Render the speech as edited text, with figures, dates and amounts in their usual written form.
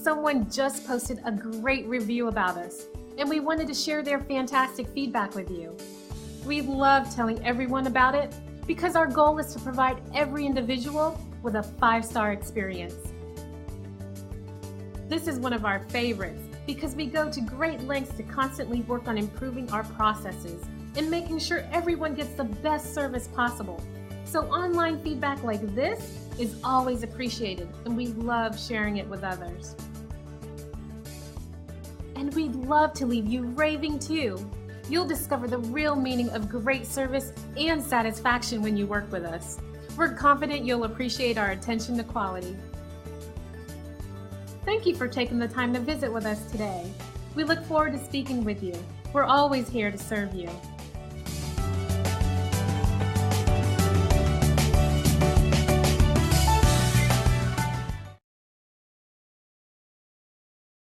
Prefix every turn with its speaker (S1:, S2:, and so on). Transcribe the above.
S1: someone just posted a great review about us, and we wanted to share their fantastic feedback with you. We love telling everyone about it because our goal is to provide every individual with a 5-star experience. This is one of our favorites because we go to great lengths to constantly work on improving our processes and making sure everyone gets the best service possible. So online feedback like this is always appreciated, and we love sharing it with others. And we'd love to leave you raving too. You'll discover the real meaning of great service and satisfaction when you work with us. We're confident you'll appreciate our attention to quality. Thank you for taking the time to visit with us today. We look forward to speaking with you. We're always here to serve you.